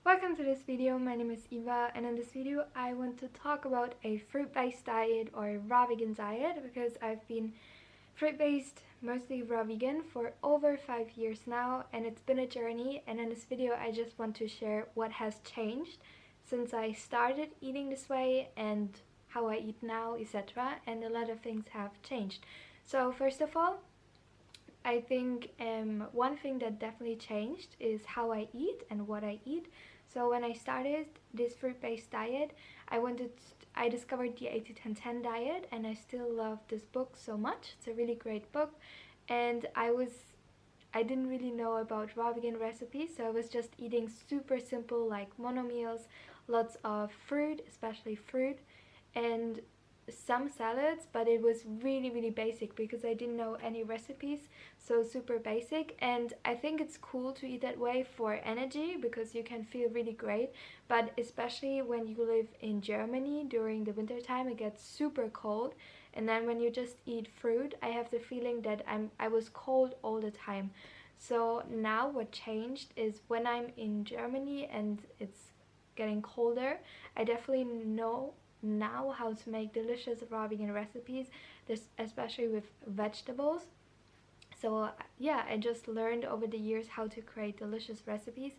Welcome to this video. My name is Eva, and in this video I want to talk about a fruit-based diet or raw vegan diet because I've been fruit-based, mostly raw vegan for over 5 years now, and it's been a journey. And in this video I just want to share what has changed since I started eating this way and how I eat now, etc. And a lot of things have changed. So first of all, I think one thing that definitely changed is how I eat and what I eat. So when I started this fruit-based diet, I discovered the 80-10-10 diet, and I still love this book so much. It's a really great book, and I didn't really know about raw vegan recipes, so I was just eating super simple like mono meals, lots of fruit, especially fruit, and some salads, but it was really basic because I didn't know any recipes, so super basic. And I think it's cool to eat that way for energy because you can feel really great, but especially when you live in Germany during the winter time, it gets super cold, and then when you just eat fruit, I have the feeling that I was cold all the time. So now what changed is when I'm in Germany and it's getting colder, I definitely know now how to make delicious raw vegan recipes, especially with vegetables. So yeah, I just learned over the years how to create delicious recipes,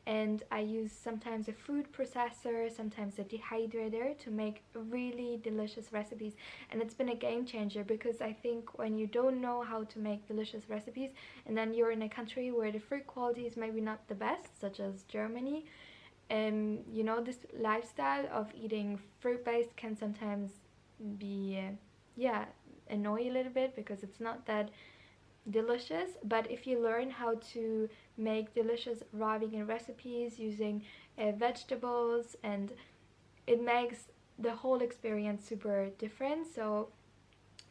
and I use sometimes a food processor, sometimes a dehydrator to make really delicious recipes. And it's been a game changer because I think when you don't know how to make delicious recipes and then you're in a country where the fruit quality is maybe not the best, such as Germany, you know, this lifestyle of eating fruit-based can sometimes be yeah, annoy a little bit because it's not that delicious. But if you learn how to make delicious raw vegan recipes using vegetables, and it makes the whole experience super different. So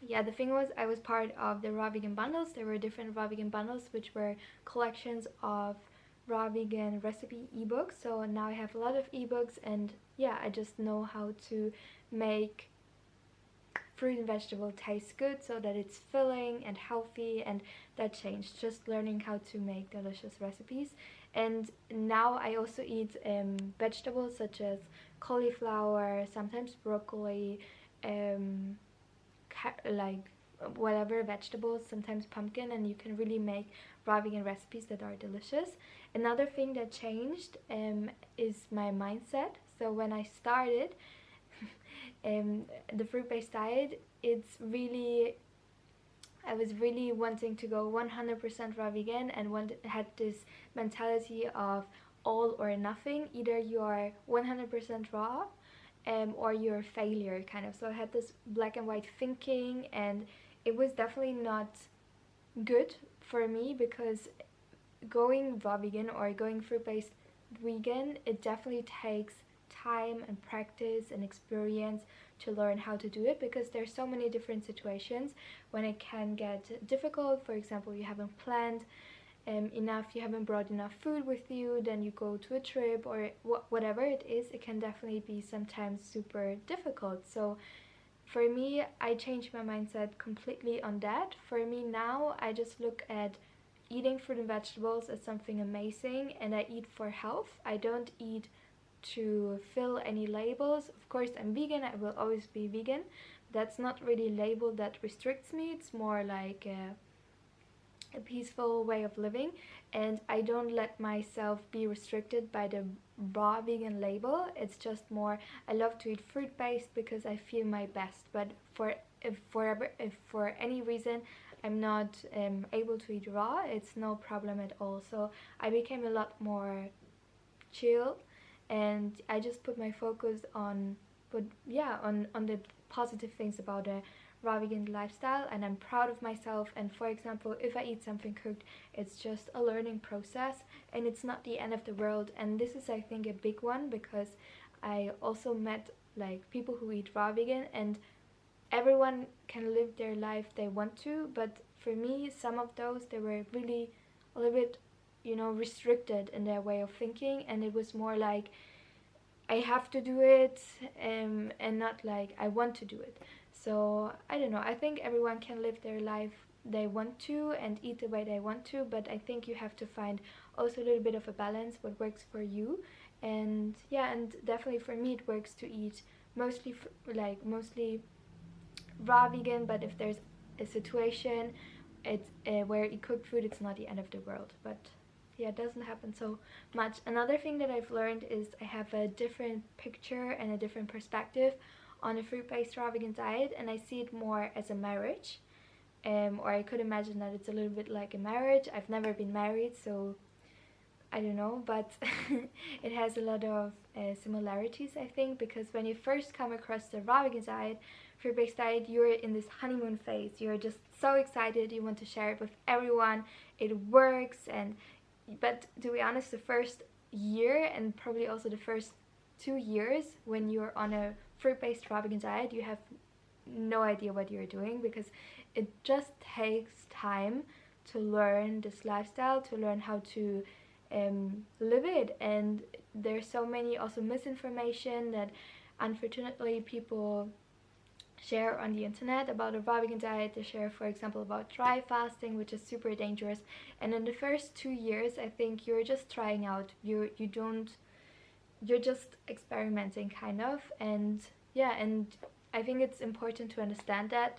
yeah, the thing was, I was part of the raw vegan bundles. There were different raw vegan bundles which were collections of raw vegan recipe ebooks. So now I have a lot of ebooks, and yeah, I just know how to make fruit and vegetable taste good so that it's filling and healthy, and that changed just learning how to make delicious recipes. And now I also eat vegetables such as cauliflower, sometimes broccoli, like whatever vegetables, sometimes pumpkin, and you can really make raw vegan recipes that are delicious. Another thing that changed is my mindset. So when I started the fruit-based diet, I was really wanting to go 100% raw vegan, and had this mentality of all or nothing. Either you are 100% raw or you're a failure, kind of. So I had this black and white thinking, and it was definitely not good for me because going raw vegan or going fruit-based vegan, it definitely takes time and practice and experience to learn how to do it, because there's so many different situations when it can get difficult. For example, you haven't planned enough, you haven't brought enough food with you, then you go to a trip or whatever it is, it can definitely be sometimes super difficult. So for me, I changed my mindset completely on that. For me now, I just look at eating fruit and vegetables as something amazing, and I eat for health. I don't eat to fill any labels. Of course, I'm vegan, I will always be vegan. That's not really a label that restricts me, it's more like a peaceful way of living, and I don't let myself be restricted by the raw vegan label. It's just more, I love to eat fruit based because I feel my best. But if for any reason I'm not able to eat raw, it's no problem at all. So I became a lot more chill, and I just put my focus on on the positive things about a raw vegan lifestyle, and I'm proud of myself. And for example, if I eat something cooked, it's just a learning process and it's not the end of the world. And this is, I think, a big one, because I also met like people who eat raw vegan, and everyone can live their life they want to, but for me, some of those, they were really a little bit, you know, restricted in their way of thinking, and it was more like I have to do it, and not like I want to do it. So I don't know, I think everyone can live their life they want to and eat the way they want to, but I think you have to find also a little bit of a balance, what works for you. And yeah, and definitely for me it works to eat mostly raw vegan, but if there's a situation it's where you cook food, it's not the end of the world. But yeah, it doesn't happen so much. Another thing that I've learned is I have a different picture and a different perspective on a fruit-based raw vegan diet, and I see it more as a marriage. Or I could imagine that it's a little bit like a marriage. I've never been married, so I don't know, but it has a lot of similarities, I think, because when you first come across the raw vegan diet, fruit-based diet, you're in this honeymoon phase. You're just so excited, you want to share it with everyone, it works. But to be honest, the first year and probably also the first 2 years when you're on a fruit-based raw vegan diet, you have no idea what you're doing, because it just takes time to learn this lifestyle, to learn how to live it. And there's so many also misinformation that unfortunately people share on the internet about a raw vegan diet. They share, for example, about dry fasting, which is super dangerous. And in the first 2 years, I think you're just trying out. You're just experimenting, kind of. And yeah, and I think it's important to understand that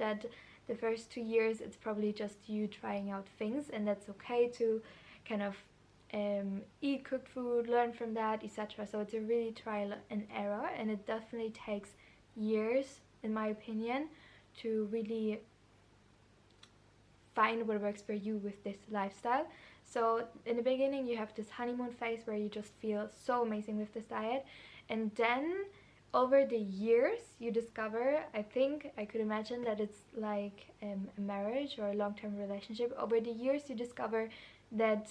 the first 2 years it's probably just you trying out things, and that's okay to kind of eat cooked food, learn from that, etc. So it's a really trial and error, and it definitely takes years, in my opinion, to really find what works for you with this lifestyle. So in the beginning you have this honeymoon phase where you just feel so amazing with this diet, and then over the years you discover, I think I could imagine that it's like a marriage or a long-term relationship. Over the years you discover that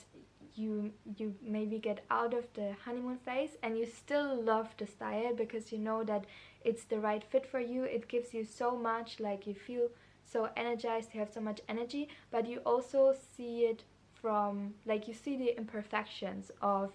you maybe get out of the honeymoon phase and you still love this diet because you know that it's the right fit for you. It gives you so much, like you feel so energized, you have so much energy, but you also see it from, like, you see the imperfections of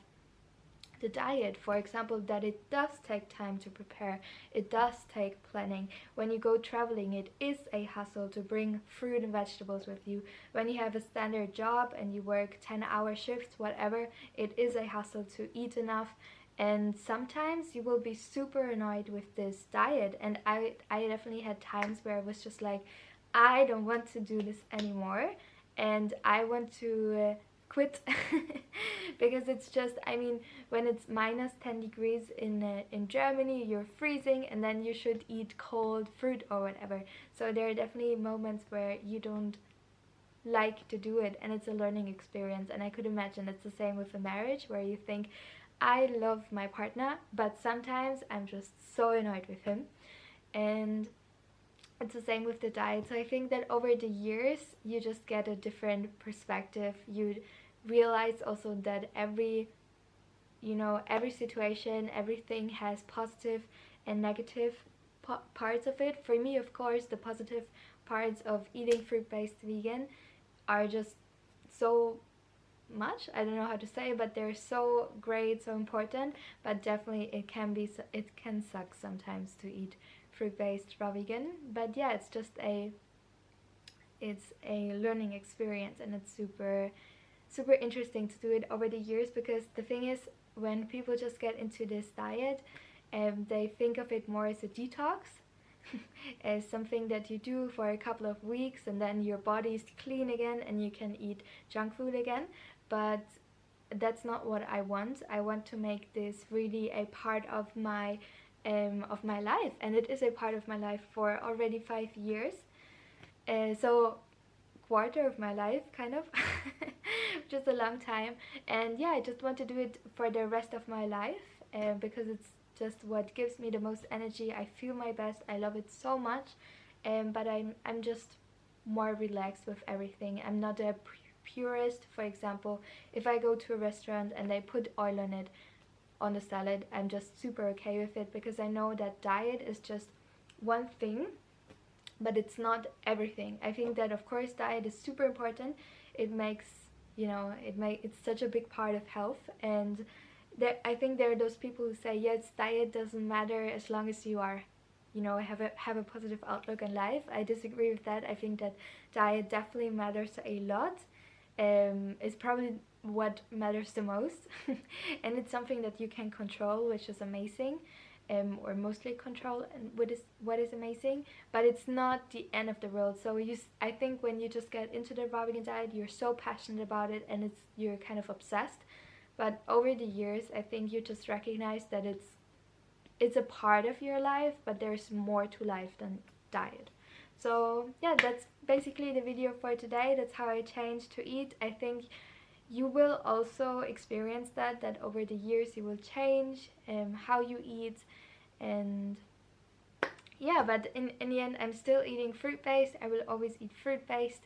the diet. For example, that it does take time to prepare, it does take planning. When you go traveling, it is a hassle to bring fruit and vegetables with you. When you have a standard job and you work 10-hour shifts, whatever, it is a hassle to eat enough. And sometimes you will be super annoyed with this diet, and I definitely had times where I was just like, I don't want to do this anymore and I want to quit because it's just, I mean, when it's minus 10 degrees in Germany, you're freezing, and then you should eat cold fruit or whatever. So there are definitely moments where you don't like to do it, and it's a learning experience. And I could imagine it's the same with a marriage where you think, I love my partner, but sometimes I'm just so annoyed with him. And it's the same with the diet. So I think that over the years you just get a different perspective. You realize also that every situation, everything has positive and negative parts of it. For me, of course, the positive parts of eating fruit-based vegan are just so much, I don't know how to say, but they're so great, so important. But definitely it can suck sometimes to eat fruit-based raw vegan. But yeah, it's a learning experience, and it's super interesting to do it over the years, because the thing is, when people just get into this diet, they think of it more as a detox, as something that you do for a couple of weeks and then your body is clean again and you can eat junk food again. But that's not what I want. I want to make this really a part of my life, and it is a part of my life for already 5 years. So quarter of my life, kind of, which is a long time. And yeah, I just want to do it for the rest of my life, because it's just what gives me the most energy. I feel my best. I love it so much, but I'm just more relaxed with everything. I'm not a purist. For example, if I go to a restaurant and they put oil on it, on the salad, I'm just super okay with it, because I know that diet is just one thing, but it's not everything. I think that of course diet is super important. It makes, it's such a big part of health. And I think there are those people who say, yes, diet doesn't matter as long as you are, have a positive outlook on life. I disagree with that. I think that diet definitely matters a lot. It's probably what matters the most. And it's something that you can control, which is amazing, or mostly control, and what is amazing. But it's not the end of the world. So I think when you just get into the raw vegan diet, you're so passionate about it, and you're kind of obsessed. But over the years, I think you just recognize that it's a part of your life, but there's more to life than diet. So yeah, that's basically the video for today. That's how I changed to eat. I think you will also experience that over the years you will change how you eat. And yeah, but in the end, I'm still eating fruit-based. I will always eat fruit-based.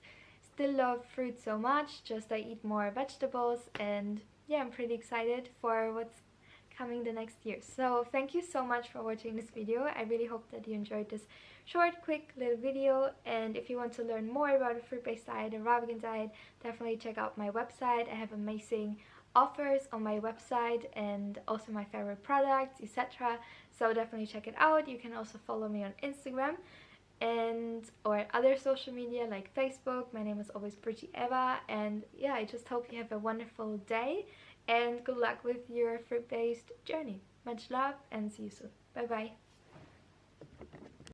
Still love fruit so much, just I eat more vegetables. And yeah, I'm pretty excited for what's coming the next year. So thank you so much for watching this video. I really hope that you enjoyed this short, quick little video. And if you want to learn more about a fruit-based diet, a raw vegan diet, definitely check out my website. I have amazing offers on my website and also my favorite products, etc. So definitely check it out. You can also follow me on Instagram or other social media like Facebook. My name is always Pretty Eva. And yeah, I just hope you have a wonderful day and good luck with your fruit-based journey. Much love and see you soon. Bye bye.